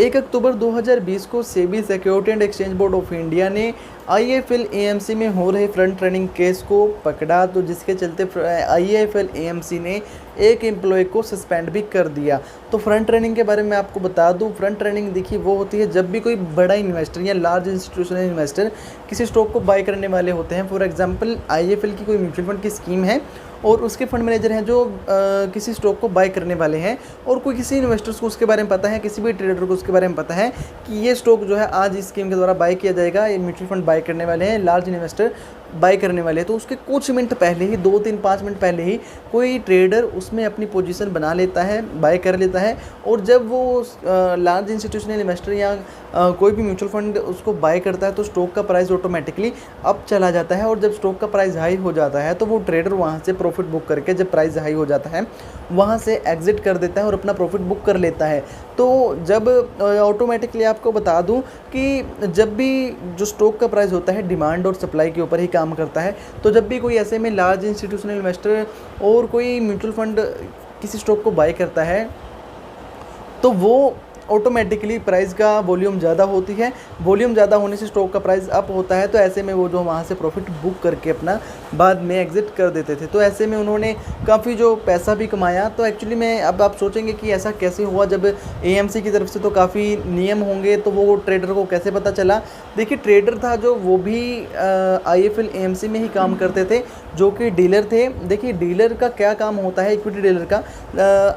1 अक्टूबर 2020 को SEBI security and exchange board of India ने IFL AMC में हो रहे फ्रंट रनिंग केस को पकड़ा, तो जिसके चलते आईएफएल एएमसी ने एक एम्प्लॉय को सस्पेंड भी कर दिया। तो फ्रंट रनिंग के बारे में आपको बता दूं, फ्रंट रनिंग देखिए वो होती है जब भी कोई बड़ा इन्वेस्टर या लार्ज इंस्टीट्यूशनल इन्वेस्टर किसी स्टॉक को बाय करने वाले होते हैं। फॉर एग्जांपल आईएफएल की कोई म्यूचुअल फंड की स्कीम है और उसके फंड मैनेजर हैं जो किसी स्टॉक को बाय करने वाले हैं, और कोई किसी इन्वेस्टर्स को उसके बारे में पता है, किसी भी ट्रेडर को उसके बारे में पता है कि ये स्टॉक जो है आज इस स्कीम के द्वारा बाय किया जाएगा, ये म्यूचुअल फंड बाय करने वाले हैं, लार्ज इन्वेस्टर बाय करने वाले हैं। तो उसके कुछ मिनट पहले ही 2-3-5 मिनट पहले ही कोई ट्रेडर उसमें अपनी पोजीशन बना लेता है, बाय कर लेता है, और जब वो लार्ज इंस्टीट्यूशनल इन्वेस्टर या कोई भी म्यूचुअल फंड उसको बाय करता है तो स्टॉक का प्राइस ऑटोमेटिकली अप चला जाता है, और जब स्टॉक का प्राइस हाई हो जाता है तो वो ट्रेडर वहाँ से प्रॉफिट बुक करके, जब प्राइस हाई हो जाता है वहाँ से एग्जिट कर देता है और अपना प्रॉफिट बुक कर लेता है। तो जब ऑटोमेटिकली आपको बता दूं कि जब भी जो स्टॉक का प्राइस होता है डिमांड और सप्लाई के ऊपर ही काम करता है, तो जब भी कोई ऐसे में लार्ज इंस्टीट्यूशनल इन्वेस्टर और कोई म्यूचुअल फंड किसी स्टॉक को बाय करता है तो वो ऑटोमेटिकली प्राइस का वॉल्यूम ज़्यादा होती है, वॉल्यूम ज़्यादा होने से स्टॉक का प्राइस अप होता है। तो ऐसे में वो जो वहाँ से प्रॉफिट बुक करके अपना बाद में एग्जिट कर देते थे। तो ऐसे में उन्होंने काफ़ी जो पैसा भी कमाया। तो एक्चुअली में अब आप सोचेंगे कि ऐसा कैसे हुआ, जब एएमसी की तरफ से तो काफ़ी नियम होंगे तो वो ट्रेडर को कैसे पता चला। देखिए ट्रेडर था जो वो भी आईएफएल एएमसी में ही काम करते थे, जो कि डीलर थे। देखिए डीलर का क्या काम होता है, इक्विटी डीलर का,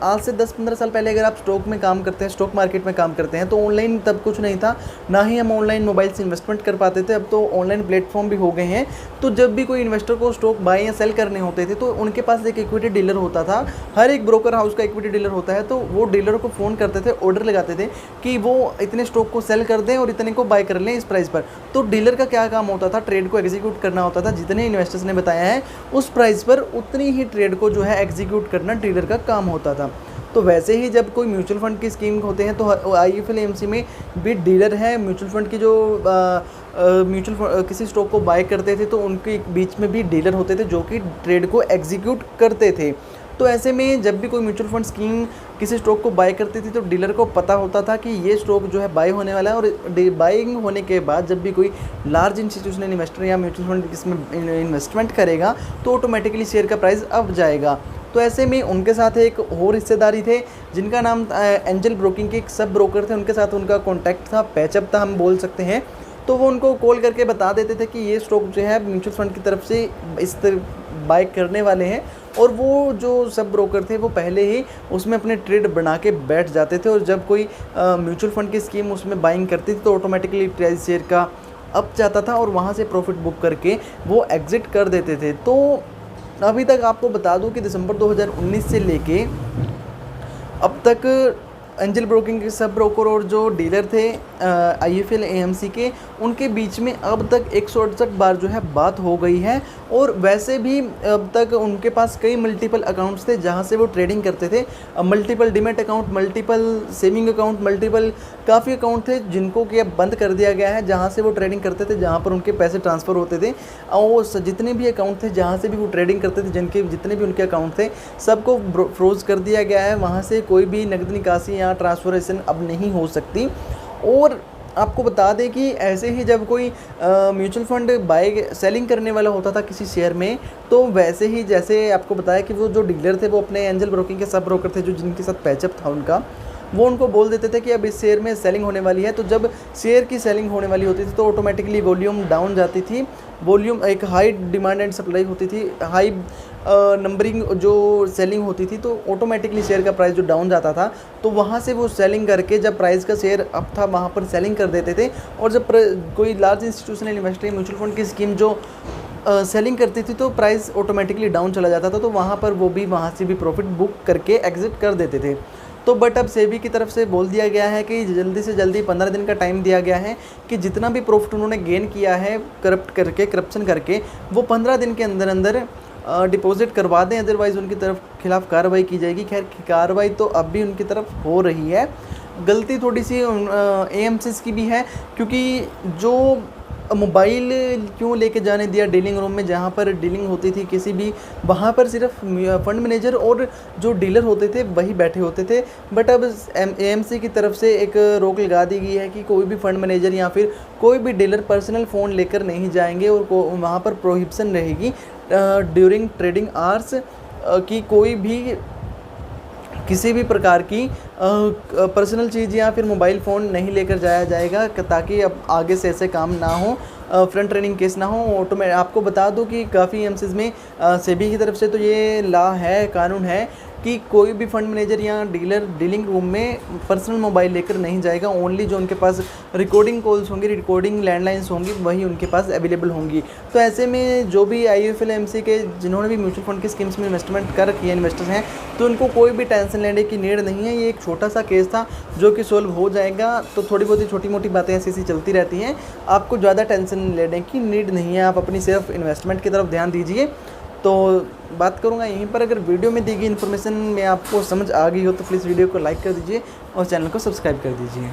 आज से 10-15 साल पहले अगर आप स्टॉक में काम करते हैं, स्टॉक मार्केट में काम करते हैं, तो ऑनलाइन तब कुछ नहीं था, ना ही हम ऑनलाइन मोबाइल से इन्वेस्टमेंट कर पाते थे। अब तो ऑनलाइन प्लेटफॉर्म भी हो गए हैं। तो जब भी कोई इन्वेस्टर को स्टॉक बाय या सेल करने होते थे तो उनके पास एक इक्विटी डीलर होता था। हर एक ब्रोकर हाउस का इक्विटी डीलर होता है। तो वो डीलर को फ़ोन करते थे, ऑर्डर लगाते थे कि वो इतने स्टॉक को सेल कर दें और इतने को बाय कर लें इस प्राइस पर। तो डीलर का क्या काम होता था, ट्रेड को एग्जीक्यूट करना होता था। जितने इन्वेस्टर्स ने बताया है उस प्राइस पर उतनी ही ट्रेड को जो है एग्जीक्यूट करना डीलर का काम होता था। तो वैसे ही जब कोई म्यूचुअल फंड की स्कीम होते हैं तो आईएफएल एएमसी में भी डीलर है म्यूचुअल फंड की, जो किसी स्टॉक को बाय करते थे तो उनके बीच में भी डीलर होते थे जो कि ट्रेड को एग्जीक्यूट करते थे। तो ऐसे में जब भी कोई म्यूचुअल फंड स्कीम किसी स्टॉक को बाय करती थी तो डीलर को पता होता था कि ये स्टॉक जो है बाय होने वाला है, और बाइंग होने के बाद जब भी कोई लार्ज इंस्टीट्यूशनल इन्वेस्टर या म्यूचुअल फंड इसमें इन्वेस्टमेंट करेगा तो ऑटोमेटिकली शेयर का प्राइस अप जाएगा। तो ऐसे में उनके साथ एक और हिस्सेदारी थे जिनका नाम एंजल ब्रोकिंग के एक सब ब्रोकर थे, उनके साथ उनका कॉन्टैक्ट था, पैचअप था हम बोल सकते हैं। तो वो उनको कॉल करके बता देते थे कि ये स्टॉक जो है म्यूचुअल फंड की तरफ से इस तरह बाय करने वाले हैं, और वो जो सब ब्रोकर थे वो पहले ही उसमें अपने ट्रेड बना के बैठ जाते थे। और जब कोई म्यूचुअल फंड की स्कीम उसमें बाइंग करती थी तो ऑटोमेटिकली प्राइस शेयर का अप जाता था और वहाँ से प्रॉफिट बुक करके वो एग्जिट कर देते थे। तो अभी तक आपको बता दूं कि दिसंबर 2019 से लेके अब तक एंजल ब्रोकिंग के सब ब्रोकर और जो डीलर थे आईएफएल एएमसी के, उनके बीच में अब तक 168 बार जो है बात हो गई है। और वैसे भी अब तक उनके पास कई मल्टीपल अकाउंट्स थे जहां से वो ट्रेडिंग करते थे। Multiple demat account, multiple saving account, multiple काफ़ी अकाउंट थे जिनको कि अब बंद कर दिया गया है, जहां से वो ट्रेडिंग करते थे, जहां पर उनके पैसे ट्रांसफ़र होते थे। और जितने भी अकाउंट थे जहाँ से भी वो ट्रेडिंग करते थे, जितने भी उनके अकाउंट थे सबको फ्रोज कर दिया गया है। वहाँ से कोई भी नकद निकासी या ट्रांसफरेशन अब नहीं हो सकती। और आपको बता दें कि ऐसे ही जब कोई म्यूचुअल फंड बाय सेलिंग करने वाला होता था किसी शेयर में, तो वैसे ही जैसे आपको बताया कि वो जो डीलर थे वो अपने एंजल ब्रोकिंग के सब ब्रोकर थे जो जिनके साथ पैचअप था उनका, वो उनको बोल देते थे कि अब इस शेयर में सेलिंग होने वाली है। तो जब शेयर की सेलिंग होने वाली होती थी तो ऑटोमेटिकली वॉल्यूम डाउन जाती थी, वॉल्यूम एक हाई डिमांड एंड सप्लाई होती थी, हाई नंबरिंग जो सेलिंग होती थी, तो ऑटोमेटिकली शेयर का प्राइस जो डाउन जाता था तो वहाँ से वो सेलिंग करके जब प्राइस का शेयर अप था वहाँ पर सेलिंग कर देते थे। और जब कोई large institutional investor mutual fund की स्कीम जो सेलिंग करती थी तो प्राइस ऑटोमेटिकली डाउन चला जाता था, तो वहाँ पर वो भी वहाँ से भी प्रॉफिट बुक करके एग्जिट कर देते थे। तो बट अब सेबी की तरफ से बोल दिया गया है कि जल्दी से जल्दी 15 दिन का टाइम दिया गया है कि जितना भी प्रॉफिट उन्होंने गेन किया है करप्शन करके, वो 15 दिन के अंदर अंदर डिपॉजिट करवा दें, अदरवाइज़ उनकी तरफ खिलाफ कार्रवाई की जाएगी। खैर कार्रवाई तो अब भी उनकी तरफ हो रही है। गलती थोड़ी सी एएमसी की भी है, क्योंकि जो मोबाइल क्यों लेके जाने दिया डीलिंग रूम में, जहाँ पर डीलिंग होती थी किसी भी, वहाँ पर सिर्फ फंड मैनेजर और जो डीलर होते थे वही बैठे होते थे। बट अब एएमसी की तरफ से एक रोक लगा दी गई है कि कोई भी फंड मैनेजर या फिर कोई भी डीलर पर्सनल फ़ोन लेकर नहीं जाएंगे, और वहाँ पर प्रोहिबिशन रहेगी ड्यूरिंग ट्रेडिंग आवर्स कि कोई भी किसी भी प्रकार की पर्सनल चीज़ या फिर मोबाइल फ़ोन नहीं लेकर जाया जाएगा, ताकि अब आगे से ऐसे काम ना हो, फ्रंट रनिंग केस ना हो। आपको बता दूं कि काफ़ी एमसीज में सेबी की तरफ से तो ये लॉ है, कानून है कि कोई भी फंड मैनेजर या डीलर डीलिंग रूम में पर्सनल मोबाइल लेकर नहीं जाएगा। ओनली जो उनके पास रिकॉर्डिंग कॉल्स होंगी, रिकॉर्डिंग लैंडलाइंस होंगी, वही उनके पास अवेलेबल होंगी। तो ऐसे में जो भी आईएफएल एमसी के जिन्होंने भी म्यूचुअल फंड की स्कीम्स में इन्वेस्टमेंट कर रखी है, इन्वेस्टर्स हैं, तो उनको कोई भी टेंशन लेने की नीड नहीं है। ये एक छोटा सा केस था जो कि सोल्व हो जाएगा। तो थोड़ी बहुत ही छोटी मोटी बातें ऐसी ऐसी चलती रहती हैं, आपको ज़्यादा टेंशन लेने की नीड नहीं है। आप अपनी सिर्फ इन्वेस्टमेंट की तरफ ध्यान दीजिए। तो बात करूंगा यहीं पर। अगर वीडियो में दी गई इन्फॉर्मेशन में आपको समझ आ गई हो तो प्लीज़ वीडियो को लाइक कर दीजिए और चैनल को सब्सक्राइब कर दीजिए।